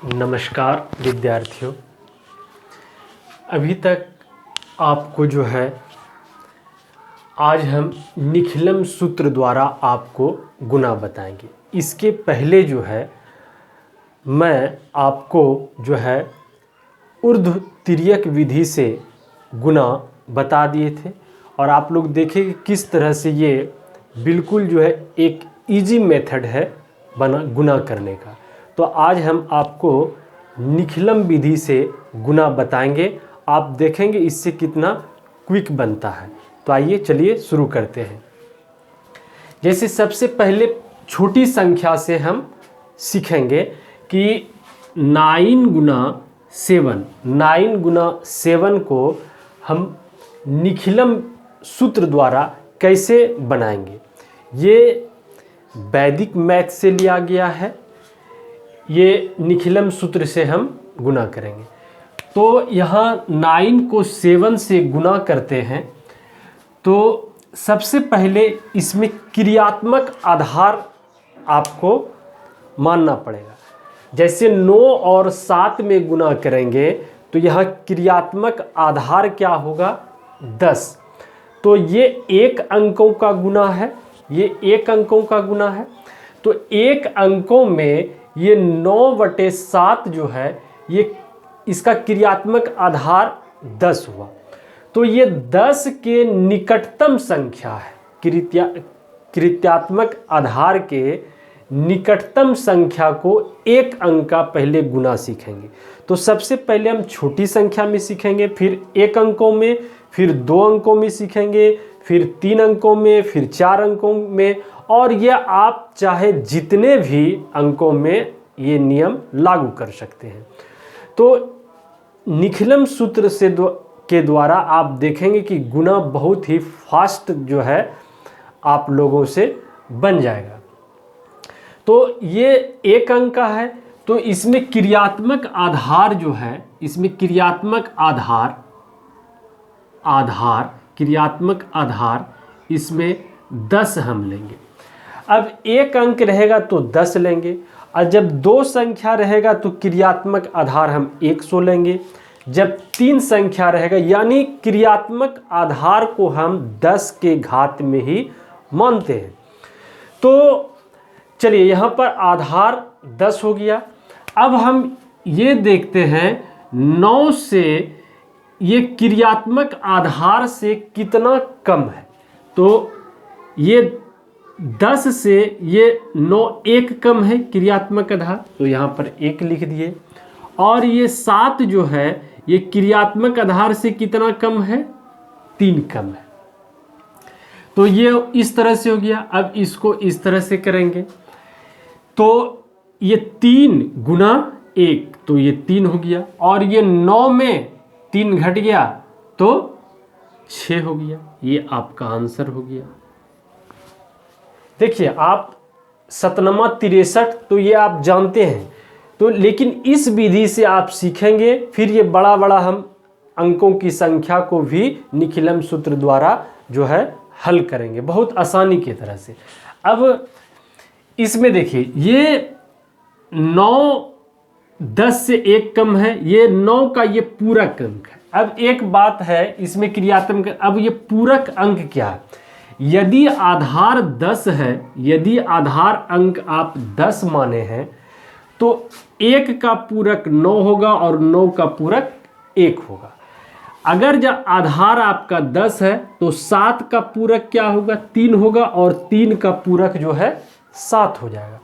नमस्कार विद्यार्थियों। अभी तक आपको जो है आज हम निखिलम सूत्र द्वारा आपको गुना बताएंगे। इसके पहले जो है मैं आपको जो है ऊर्ध्व तिर्यक विधि से गुना बता दिए थे और आप लोग देखें कि किस तरह से ये बिल्कुल जो है एक इजी मेथड है गुना करने का। तो आज हम आपको निखिलम विधि से गुना बताएंगे। आप देखेंगे इससे कितना क्विक बनता है। तो आइए चलिए शुरू करते हैं। जैसे सबसे पहले छोटी संख्या से हम सीखेंगे कि 9 गुना 7 को हम निखिलम सूत्र द्वारा कैसे बनाएंगे। ये वैदिक मैथ से लिया गया है। ये निखिलम सूत्र से हम गुना करेंगे। तो यहाँ 9 को 7 से गुना करते हैं तो सबसे पहले इसमें क्रियात्मक आधार आपको मानना पड़ेगा। जैसे 9 और 7 में गुना करेंगे तो यह क्रियात्मक आधार क्या होगा 10। तो ये 1 अंकों का गुना है, ये 1 अंकों का गुना है। तो 1 अंकों में ये 9/7 जो है ये इसका क्रियात्मक आधार 10 हुआ। तो ये 10 के निकटतम संख्या है। क्रियात्मक आधार के निकटतम संख्या को 1 अंक का पहले गुना सीखेंगे। तो सबसे पहले हम छोटी संख्या में सीखेंगे, फिर 1 अंकों में, फिर 2 अंकों में सीखेंगे, फिर 3 अंकों में, फिर 4 अंकों में, और ये आप चाहे जितने भी अंकों में ये नियम लागू कर सकते हैं। तो निखिलम सूत्र से के द्वारा आप देखेंगे कि गुना बहुत ही फास्ट जो है आप लोगों से बन जाएगा। तो ये 1 अंक का है तो इसमें क्रियात्मक आधार जो है, इसमें क्रियात्मक आधार इसमें 10 हम लेंगे। अब 1 अंक रहेगा तो 10 लेंगे, और जब 2 संख्या रहेगा तो क्रियात्मक आधार हम 100 लेंगे। जब 3 संख्या रहेगा यानी क्रियात्मक आधार को हम 10 के घात में ही मानते हैं। तो चलिए यहाँ पर आधार 10 हो गया। अब हम ये देखते हैं 9 से ये क्रियात्मक आधार से कितना कम है। तो ये 10 से ये 9 1 कम है क्रियात्मक आधार, तो यहाँ पर 1 लिख दिए। और ये 7 जो है ये क्रियात्मक आधार से कितना कम है 3 कम है। तो ये इस तरह से हो गया। अब इसको इस तरह से करेंगे तो ये 3 गुना 1 तो ये 3 हो गया, और ये 9 में 3 घट गया तो 6 हो गया। ये आपका आंसर हो गया। देखिए आप 7 63 तो ये आप जानते हैं, तो लेकिन इस विधि से आप सीखेंगे फिर ये बड़ा बड़ा हम अंकों की संख्या को भी निखिलम सूत्र द्वारा जो है हल करेंगे बहुत आसानी की तरह से। अब इसमें देखिए ये 9 10 से 1 कम है, ये 9 का ये पूरक अंक है। अब एक बात है इसमें क्रियात्मक, अब ये पूरक अंक क्या है। यदि आधार 10 है, यदि आधार अंक आप 10 माने हैं तो 1 का पूरक 9 होगा और 9 का पूरक 1 होगा। अगर जब आधार आपका 10 है तो 7 का पूरक क्या होगा 3 होगा, और 3 का पूरक जो है 7 हो जाएगा।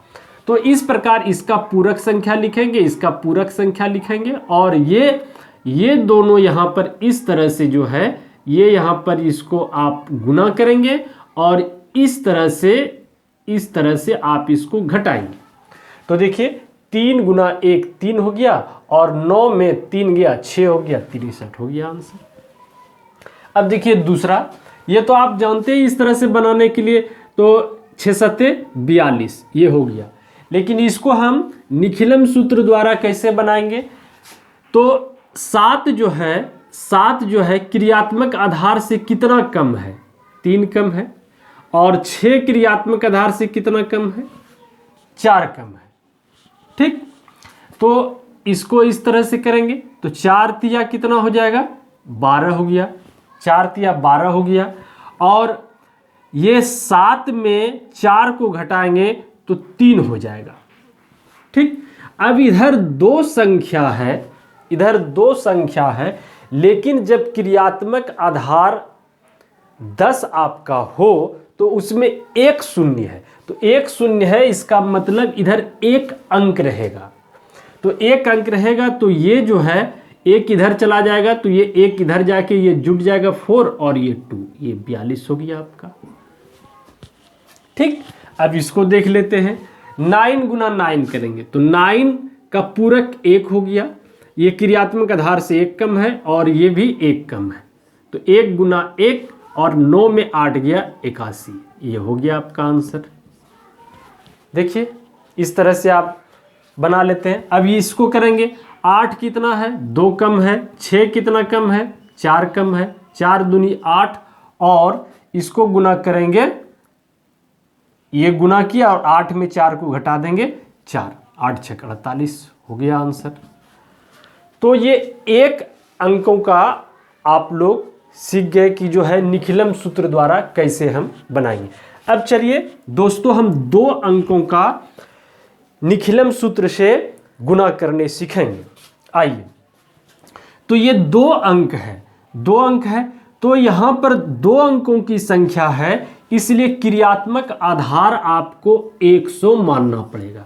तो इस प्रकार इसका पूरक संख्या लिखेंगे, इसका पूरक संख्या लिखेंगे, और ये दोनों यहाँ पर इस तरह से जो है ये यहाँ पर इसको आप गुना करेंगे और इस तरह से आप इसको घटाएंगे। तो देखिए 3 गुना 1 3 हो गया, और 9 में 3 गया 6 हो गया, 63 हो गया आंसर। अब देखिए दूसरा, ये तो आप जानते हैं इस तरह से बनाने के लिए तो 6 7 42 ये हो गया। लेकिन इसको हम निखिलम सूत्र द्वारा कैसे बनाएंगे। तो 7 जो है क्रियात्मक आधार से कितना कम है 3 कम है, और 6 क्रियात्मक आधार से कितना कम है 4 कम है। ठीक, तो इसको इस तरह से करेंगे तो 4 तिया कितना हो जाएगा, 12 हो गया, 4 तिया 12 हो गया। और ये 7 में 4 को घटाएंगे तो 3 हो जाएगा। ठीक, अब इधर दो संख्या है, इधर दो संख्या है, लेकिन जब क्रियात्मक आधार 10 आपका हो तो उसमें एक शून्य है, तो एक शून्य है, इसका मतलब इधर एक अंक रहेगा। तो एक अंक रहेगा तो ये जो है एक इधर चला जाएगा, तो ये एक इधर जाके ये जुट जाएगा 4 और ये 2, ये 42 हो गया आपका। ठीक, अब इसको देख लेते हैं। 9 गुना 9 करेंगे तो 9 का पूरक 1 हो गया, ये क्रियात्मक आधार से 1 कम है और ये भी 1 कम है, तो 1 गुना 1 और 9 में 8 गया 81, ये हो गया आपका आंसर। देखिए इस तरह से आप बना लेते हैं। अब ये इसको करेंगे, 8 कितना है, 2 कम है, 6 कितना कम है, 4 कम है, 4 दूनी 8 और इसको गुना करेंगे, ये गुना किया और 8 में 4 को घटा देंगे 4, 8 छक 48 हो गया आंसर। तो ये एक अंकों का आप लोग सीख गए कि जो है निखिलम सूत्र द्वारा कैसे हम बनाएंगे। अब चलिए दोस्तों हम 2 अंकों का निखिलम सूत्र से गुना करने सीखेंगे। आइए, तो ये 2 अंक है, 2 अंक है, तो यहाँ पर 2 अंकों की संख्या है, इसलिए क्रियात्मक आधार आपको 100 मानना पड़ेगा।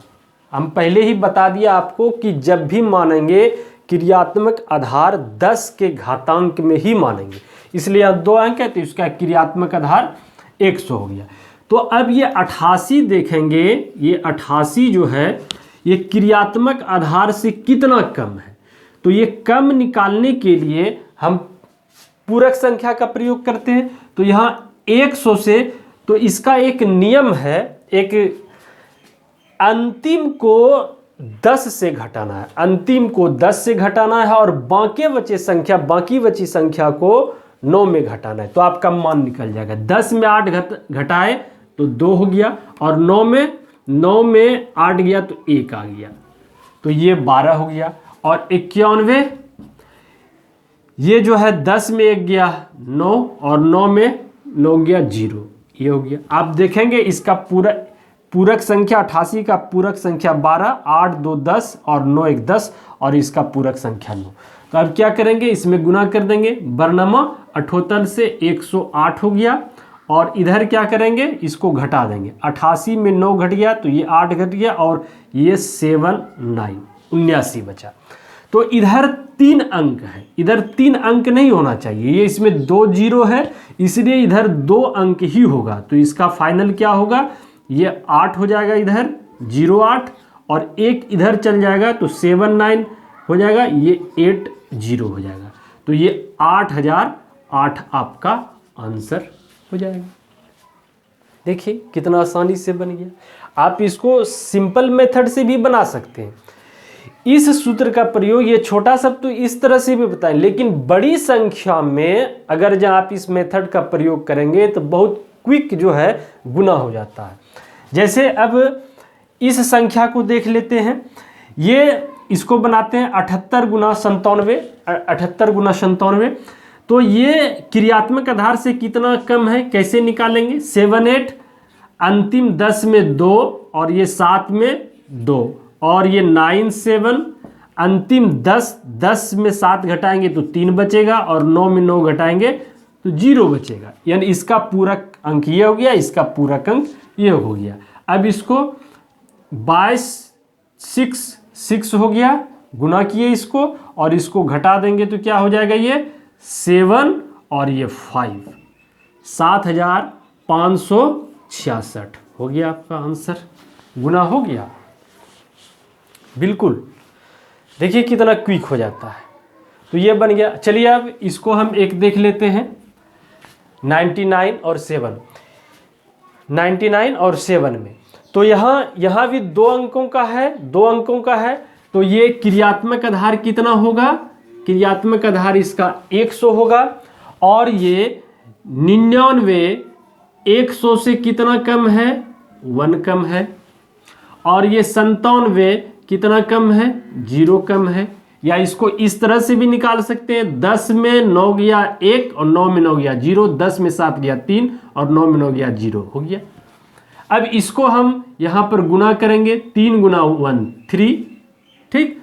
हम पहले ही बता दिया आपको कि जब भी मानेंगे क्रियात्मक आधार 10 के घातांक में ही मानेंगे, इसलिए अब 2 अंक है तो इसका क्रियात्मक आधार 100 हो गया। तो अब ये 88 देखेंगे, ये 88 जो है ये क्रियात्मक आधार से कितना कम है, तो ये कम निकालने के लिए हम पूरक संख्या का प्रयोग करते हैं। तो यहाँ 100 से, तो इसका एक नियम है, एक अंतिम को 10 से घटाना है, अंतिम को 10 से घटाना है और बाकी बची संख्या को 9 में घटाना है, तो आपका मान निकल जाएगा। 10 में 8 घटाए तो 2 हो गया और 9 में 8 गया तो 1 आ गया, तो ये 12 हो गया। और 91, ये जो है 10 में 1 गया 9 और 9 में 9 गया 0, ये हो गया। आप देखेंगे इसका पूरक संख्या 88 का पूरक संख्या 12, 8 2 10 और 9 1 10 और इसका पूरक संख्या 9। तो अब क्या करेंगे, इसमें गुना कर देंगे, बरनमा 78 से 108 हो गया और इधर क्या करेंगे, इसको घटा देंगे, 88 में 9 घट गया तो ये 8 घट गया और ये 79 बचा। तो इधर 3 अंक है, इधर 3 अंक नहीं होना चाहिए, ये इसमें 2 0 है, इसलिए इधर 2 अंक ही होगा। तो इसका फाइनल क्या होगा, ये 8 हो जाएगा, इधर 08 और 1 इधर चल जाएगा तो 79 हो जाएगा, ये 80 हो जाएगा। तो ये 8008 आपका आंसर हो जाएगा। देखिए कितना आसानी से बन गया। आप इसको सिंपल मेथड से भी बना सकते हैं। इस सूत्र का प्रयोग, ये छोटा सब तो इस तरह से भी बताएं, लेकिन बड़ी संख्या में अगर जब आप इस मेथड का प्रयोग करेंगे तो बहुत क्विक जो है गुना हो जाता है। जैसे अब इस संख्या को देख लेते हैं, ये इसको बनाते हैं 78 गुना 97, तो ये क्रियात्मक आधार से कितना कम है, कैसे निकालेंगे, 78 अंतिम 10 में 2 और ये 7 में 2 और ये 97 अंतिम 10 में 7 घटाएंगे तो 3 बचेगा और 9 में 9 घटाएंगे तो 0 बचेगा, यानी इसका पूरक अंक ये हो गया, इसका पूरक अंक ये हो गया। अब इसको 22 हो गया, गुना किए इसको और इसको घटा देंगे तो क्या हो जाएगा, ये 7 और ये 5, 7566 हो गया आपका आंसर। गुना हो गया, बिल्कुल। देखिए कितना क्विक हो जाता है। तो ये बन गया। चलिए अब इसको हम एक देख लेते हैं, 99 और 7 में। तो यहाँ भी 2 अंकों का है, तो ये क्रियात्मक आधार कितना होगा, क्रियात्मक आधार इसका 100 होगा और ये 99 100 से कितना कम है, 1 कम है और ये 97 कितना कम है, 0 कम है। या इसको इस तरह से भी निकाल सकते हैं, 10 में 9 गया 1 और 9 में 9 गया 0, 10 में 7 गया 3 और 9 में 9 गया 0 हो गया। अब इसको हम यहाँ पर गुना करेंगे, 3 गुना 1 3, ठीक।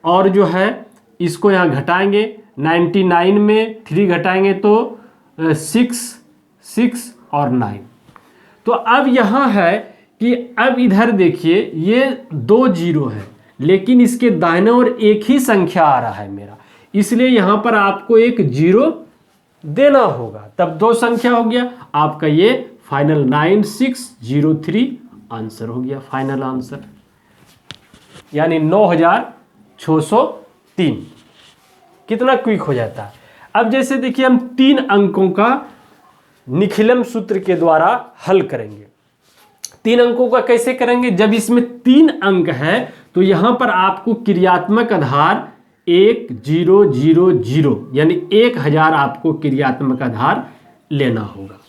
और जो है इसको यहाँ घटाएंगे, 99 में 3 घटाएंगे तो 6 और 9। तो अब यहाँ है कि अब इधर देखिए ये 2 0 है, लेकिन इसके दाहिने ओर एक ही संख्या आ रहा है मेरा, इसलिए यहाँ पर आपको एक 0 देना होगा, तब 2 संख्या हो गया आपका। ये फाइनल 9603 आंसर हो गया, फाइनल आंसर यानी 9603। कितना क्विक हो जाता है। अब जैसे देखिए हम 3 अंकों का निखिलम सूत्र के द्वारा हल करेंगे। 3 अंकों का कैसे करेंगे, जब इसमें 3 अंक है तो यहां पर आपको क्रियात्मक आधार 1 0 0 0 यानी 1000 आपको क्रियात्मक आधार लेना होगा।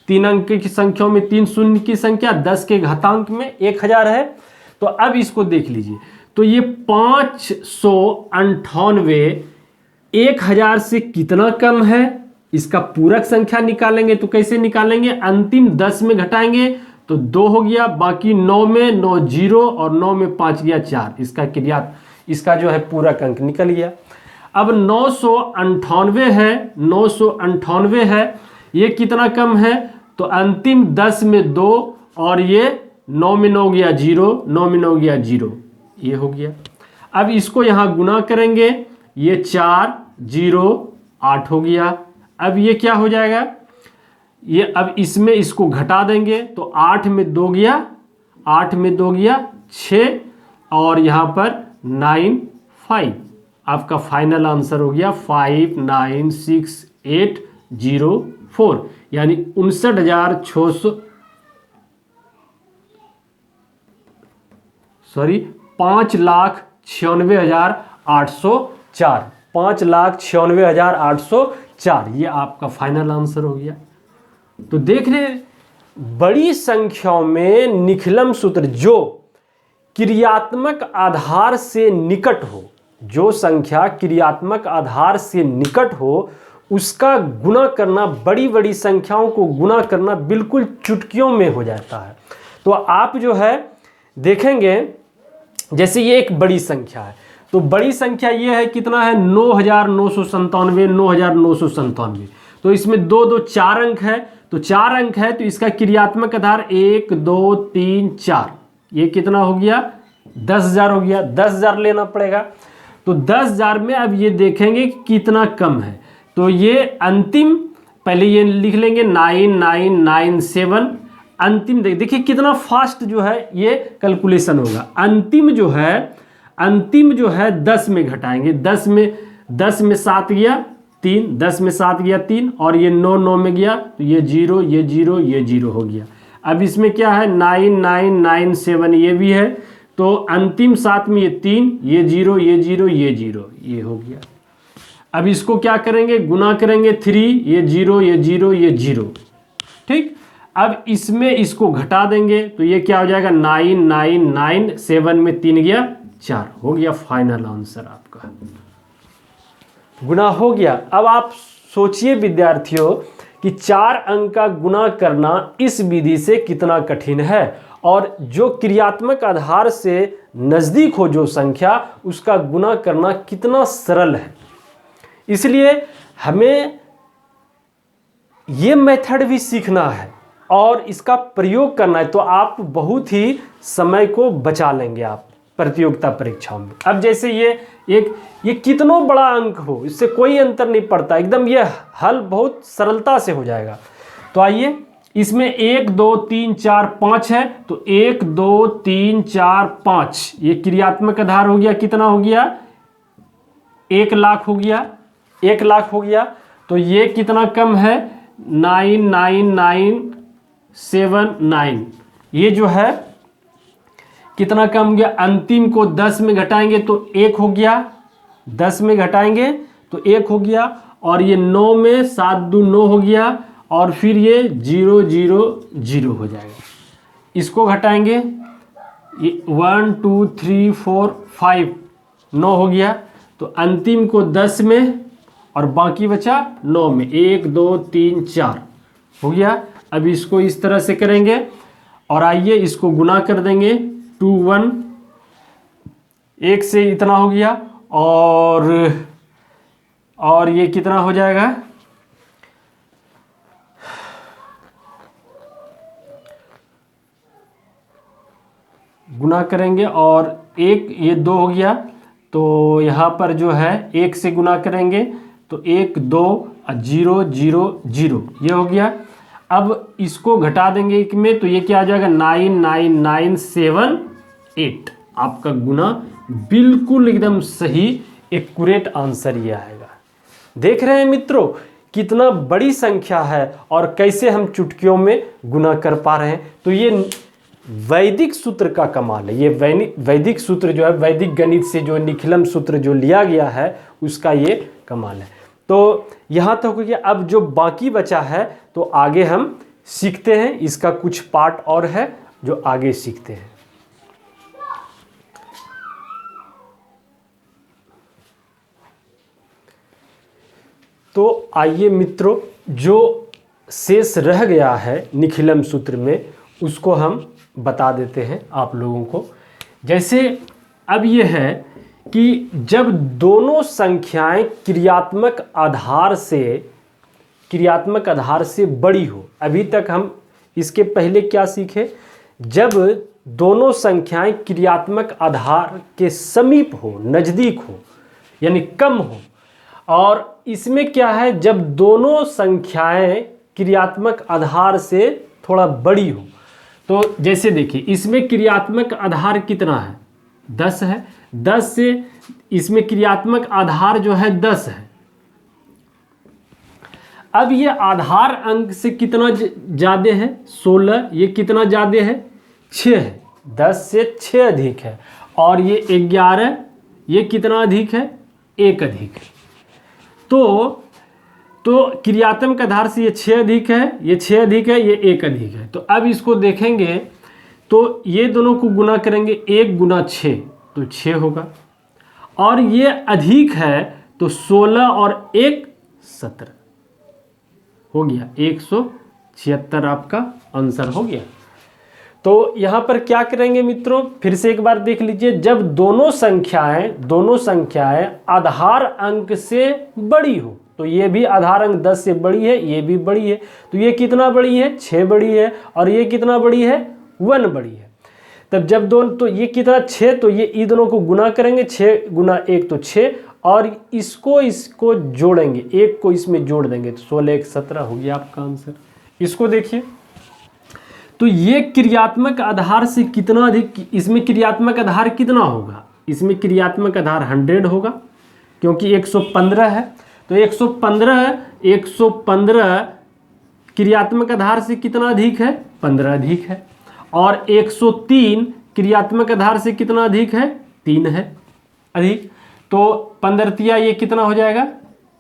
3 अंक की संख्याओं में 3 शून्य की संख्या 10 के घातांक में 1000 है। तो अब इसको देख लीजिए, तो ये 598 1000 से कितना कम है, इसका पूरक संख्या निकालेंगे। तो कैसे निकालेंगे, अंतिम 10 में घटाएंगे तो 2 हो गया, बाकी 9 में 9 0 और 9 में 5 गया 4, इसका जो है पूरक अंक निकल गया। अब 998 है, 998 है, ये कितना कम है, तो अंतिम 10 में 2 और ये 9 में 9 गया 0, 9 में 9 गया 0, ये हो गया। अब इसको यहाँ गुना करेंगे, ये 4 0 8 हो गया। अब ये क्या हो जाएगा, ये अब इसमें इसको घटा देंगे तो 8 में 2 गया 8 में 2 गया 6 और यहाँ पर 9 5, आपका फाइनल आंसर हो गया 596804 यानी 59,600 5,96,804 5,96,804 ये आपका फाइनल आंसर हो गया। तो देख रहे हैं, बड़ी संख्याओं में निखिलम सूत्र जो क्रियात्मक आधार से निकट हो, जो संख्या क्रियात्मक आधार से निकट हो उसका गुणा करना, बड़ी बड़ी संख्याओं को गुणा करना बिल्कुल चुटकियों में हो जाता है। तो आप जो है देखेंगे, जैसे ये एक बड़ी संख्या है, तो बड़ी संख्या ये है कितना है 9,997 9,997। तो इसमें 2 2 4 अंक है, तो 4 अंक है तो इसका क्रियात्मक आधार 1 2 3 4, ये कितना हो गया 10,000 हो गया। 10,000 लेना पड़ेगा। तो 10,000 में अब ये देखेंगे कि कितना कम है, तो ये अंतिम पहले ये लिख लेंगे 9997। अंतिम देखिए कितना फास्ट जो है ये कैलकुलेशन होगा। अंतिम जो है 10 में घटाएंगे, 10 में 7 गया 3, 10 में 7 गया 3 और ये 9 9 में गया तो ये 0 ये 0 ये 0 हो गया। अब इसमें क्या है 9997 ये भी है, तो अंतिम 7 में ये 3 ये 0 ये 0 ये 0 ये हो गया। अब इसको क्या करेंगे, गुना करेंगे 3, ये 0 ये 0 ये 0, ठीक। अब इसमें इसको घटा देंगे तो ये क्या हो जाएगा 9997 में 3 गया 4 हो गया। फाइनल आंसर आपका गुना हो गया। अब आप सोचिए विद्यार्थियों कि 4 अंक का गुना करना इस विधि से कितना कठिन है, और जो क्रियात्मक आधार से नज़दीक हो जो संख्या, उसका गुना करना कितना सरल है। इसलिए हमें ये मेथड भी सीखना है और इसका प्रयोग करना है, तो आप बहुत ही समय को बचा लेंगे आप प्रतियोगिता परीक्षाओं में। अब जैसे ये कितना बड़ा अंक हो, इससे कोई अंतर नहीं पड़ता, एकदम ये हल बहुत सरलता से हो जाएगा। तो आइए, इसमें 1 2 3 4 5 है, तो 1 2 3 4 5 ये क्रियात्मक आधार हो गया, कितना हो गया 1 लाख हो गया, 1 लाख हो गया। तो ये कितना कम है 99979, ये जो है कितना कम हो गया। अंतिम को 10 में घटाएंगे तो 1 हो गया, 10 में घटाएंगे तो 1 हो गया, और ये 9 में 7 2 9 हो गया, और फिर ये 0 0 0 हो जाएगा। इसको घटाएंगे, ये 1 2 3 4 5 9 हो गया। तो अंतिम को 10 में और बाकी बचा 9 में, 1 2 3 4 हो गया। अब इसको इस तरह से करेंगे और आइए इसको गुना कर देंगे। 2 1 1 से इतना हो गया और ये कितना हो जाएगा, गुना करेंगे और 1 ये 2 हो गया। तो यहाँ पर जो है 1 से गुना करेंगे तो 1 2 0 0 0 ये हो गया। अब इसको घटा देंगे 1 में तो ये क्या आ जाएगा, 9 9 9 7 8। आपका गुना बिल्कुल एकदम सही एक्यूरेट आंसर ये आएगा। देख रहे हैं मित्रों कितना बड़ी संख्या है और कैसे हम चुटकियों में गुना कर पा रहे हैं। तो ये वैदिक सूत्र का कमाल है। ये वैदिक सूत्र जो है, वैदिक गणित से जो निखिलम सूत्र जो लिया गया है उसका ये कमाल है। तो यहाँ तक हो गया। अब जो बाकी बचा है तो आगे हम सीखते हैं, इसका कुछ पार्ट और है जो आगे सीखते हैं। तो आइए मित्रों, जो शेष रह गया है निखिलम सूत्र में उसको हम बता देते हैं आप लोगों को। जैसे अब ये है कि जब दोनों संख्याएं क्रियात्मक आधार से बड़ी हो। अभी तक हम इसके पहले क्या सीखे, जब दोनों संख्याएं क्रियात्मक आधार के समीप हो, नज़दीक हो, यानी कम हो। और इसमें क्या है, जब दोनों संख्याएं क्रियात्मक आधार से थोड़ा बड़ी हो। तो जैसे देखिए इसमें क्रियात्मक आधार कितना है, 10 है। 10 से इसमें क्रियात्मक आधार जो है 10 है। अब ये आधार अंक से कितना ज़्यादा है, 16। ये कितना ज़्यादा है, 6 है। 10 से 6 अधिक है। और ये 11, ये कितना अधिक है, 1 अधिक है। तो क्रियात्मक आधार से ये 6 अधिक है, ये 6 अधिक है, ये 1 अधिक है। तो अब इसको देखेंगे तो ये दोनों को गुना करेंगे, 1 गुना 6 तो 6 होगा। और ये अधिक है तो 16 और 1 17 हो गया, 176 आपका आंसर हो गया। तो यहाँ पर क्या करेंगे मित्रों, फिर से एक बार देख लीजिए। जब दोनों संख्याएं आधार अंक से बड़ी हो, तो ये भी आधार अंक 10 से बड़ी है, ये भी बड़ी है। तो ये कितना बड़ी है, 6 बड़ी है। और ये कितना बड़ी है, 1 बड़ी है। तब जब दोनों, तो ये कितना 6, तो ये दोनों को गुना करेंगे, 6 गुना 1 तो 6। और इसको जोड़ेंगे, 1 को इसमें जोड़ देंगे तो 16 1 17 हो गया आपका आंसर। इसको देखिए तो ये क्रियात्मक आधार से कितना अधिक, इसमें क्रियात्मक आधार कितना होगा, इसमें क्रियात्मक आधार 100 होगा क्योंकि 115 है। तो 115 क्रियात्मक आधार से कितना अधिक है, 15 अधिक है। और 103 क्रियात्मक आधार से कितना अधिक है, 3 है अधिक। तो 15 तिया ये कितना हो जाएगा,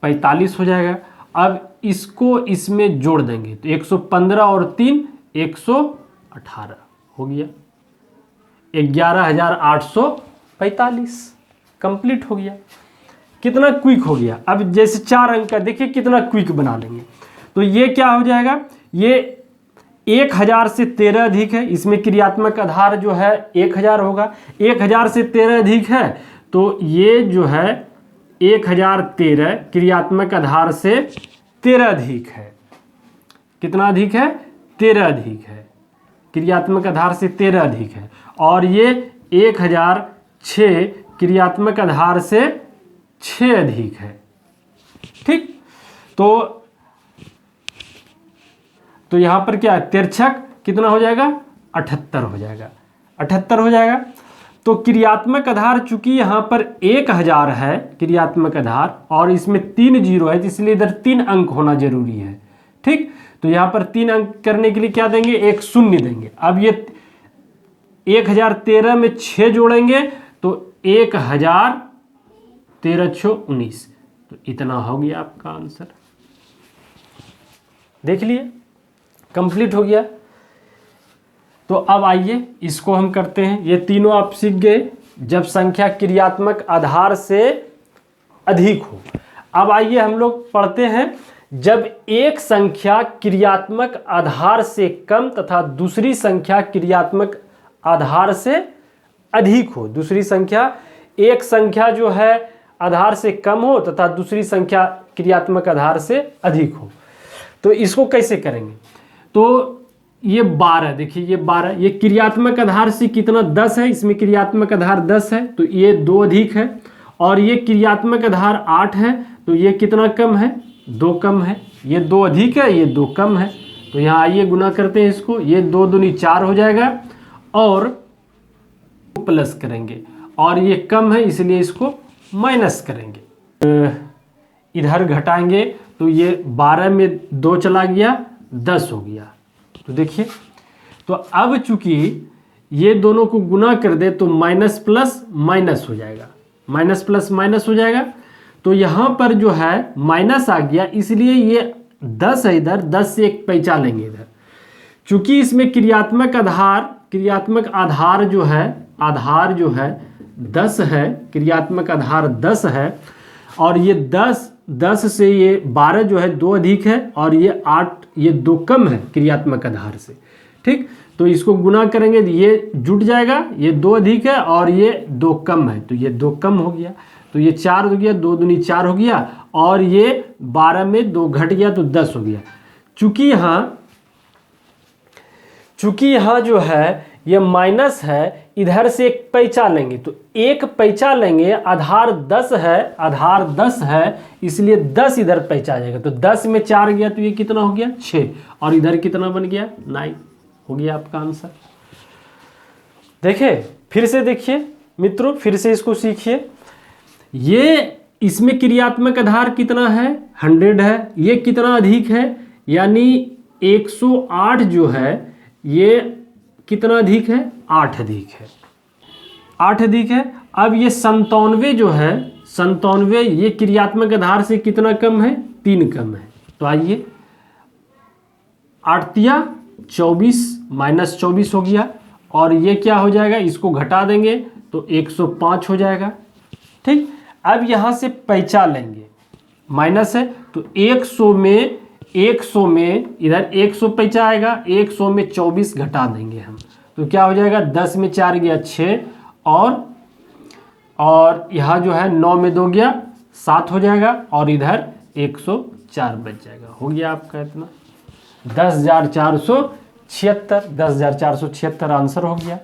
45 हो जाएगा। अब इसको इसमें जोड़ देंगे तो 115 और 3 118 हो गया, 11,845 कंप्लीट हो गया। कितना क्विक हो गया। अब जैसे 4 अंक का देखिए कितना क्विक बना लेंगे। तो ये क्या हो जाएगा, ये 1000 से 13 अधिक है। इसमें क्रियात्मक आधार जो है 1000 होगा। 1000 से 13 अधिक है तो ये जो है 1013 क्रियात्मक आधार से 13 अधिक है। कितना अधिक है, 13 अधिक है। क्रियात्मक आधार से 13 अधिक है। और ये 1006 क्रियात्मक आधार से 6 अधिक है। ठीक, तो यहाँ पर क्या है, तिरछक कितना हो जाएगा, 78 हो जाएगा, 78 हो जाएगा। तो क्रियात्मक आधार चूंकि यहाँ पर 1000 है क्रियात्मक आधार और इसमें 3 जीरो है, इसलिए इधर 3 अंक होना जरूरी है। ठीक, तो यहाँ पर 3 अंक करने के लिए क्या देंगे, एक शून्य देंगे। अब ये 1013 में 6 जोड़ेंगे तो 1013 तो इतना हो गया आपका आंसर। देख लिए, कंप्लीट हो गया। तो अब आइए इसको हम करते हैं। ये तीनों आप सीख गए जब संख्या क्रियात्मक आधार से अधिक हो। अब आइए हम लोग पढ़ते हैं जब एक संख्या क्रियात्मक आधार से कम तथा दूसरी संख्या क्रियात्मक आधार से अधिक हो। दूसरी संख्या, एक संख्या जो है आधार से कम हो तथा दूसरी संख्या क्रियात्मक आधार से अधिक हो। तो इसको कैसे करेंगे? तो ये 12, देखिए ये 12, ये क्रियात्मक आधार से कितना 10 है, इसमें क्रियात्मक आधार 10 है तो ये 2 अधिक है, और ये क्रियात्मक आधार 8 है तो ये कितना कम है, 2 कम है। ये 2 अधिक है, ये 2 कम है। तो यहाँ आइए गुना करते हैं इसको, ये 2 दूनी 4 हो जाएगा और प्लस करेंगे, और ये कम है इसलिए इसको माइनस करेंगे। इधर घटाएंगे तो ये 12 में 2 चला गया, 10 हो गया। तो देखिए, तो अब चूंकि ये दोनों को गुना कर दे तो माइनस प्लस माइनस हो जाएगा, माइनस प्लस माइनस हो जाएगा। तो यहाँ पर जो है माइनस आ गया, इसलिए ये 10 है, इधर 10 से एक पैंचा लेंगे इधर। चूंकि इसमें क्रियात्मक आधार जो है 10 है, क्रियात्मक आधार 10 है, और ये 10 से ये 12 जो है 2 अधिक है, और ये 8, ये 2 कम है क्रियात्मक आधार से। ठीक, तो इसको गुना करेंगे तो ये जुट जाएगा, ये 2 अधिक है और ये 2 कम है, तो ये 2 कम हो गया, तो ये 4 हो गया, 2 दूनी 4 हो गया, और ये 12 में 2 घट गया तो 10 हो गया। चूंकि यहाँ जो है ये माइनस है, इधर से एक पैंचा लेंगे, तो एक पैंचा लेंगे, आधार 10 है, इसलिए 10 इधर पैंचा जाएगा, तो 10 में 4 गया तो ये कितना हो गया, 6, और इधर कितना बन गया, 9 हो गया आपका आंसर। देखिए, फिर से देखिए मित्रों, फिर से इसको सीखिए। ये इसमें क्रियात्मक आधार कितना है, 100 है, ये कितना अधिक है, यानी 108 जो है ये कितना अधिक है, 8 अधिक है, 8 अधिक है। अब ये 97 जो है, 97 ये क्रियात्मक आधार से कितना कम है, 3 कम है। तो आइए, 8 तिया 24 माइनस 24 हो गया, और ये क्या हो जाएगा, इसको घटा देंगे तो 105 हो जाएगा। ठीक, अब यहाँ से पैंचा लेंगे, माइनस है तो 100 में इधर 100 पैंचा आएगा, 100 में 24 घटा देंगे हम, तो क्या हो जाएगा, 10 में 4 गया 6, और यहाँ जो है 9 में 2 गया 7 हो जाएगा, और इधर 104 बच जाएगा। हो गया आपका इतना 10,476 आंसर हो गया।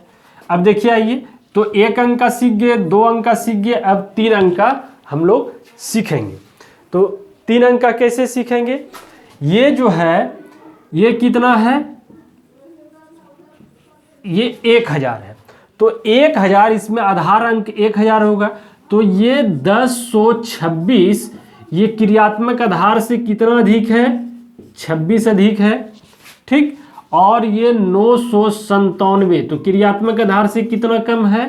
अब देखिए, आइए, तो 1 अंक का सीख गए, 2 अंक का सीख गए, अब 3 अंक का हम लोग सीखेंगे। तो 3 अंक का कैसे सीखेंगे? ये जो है ये कितना है, ये 1000 है, तो 1000 इसमें आधार अंक 1000 होगा, तो ये 1026 ये क्रियात्मक आधार से कितना अधिक है, 26 अधिक है। ठीक, और ये 997 तो क्रियात्मक आधार से कितना कम है,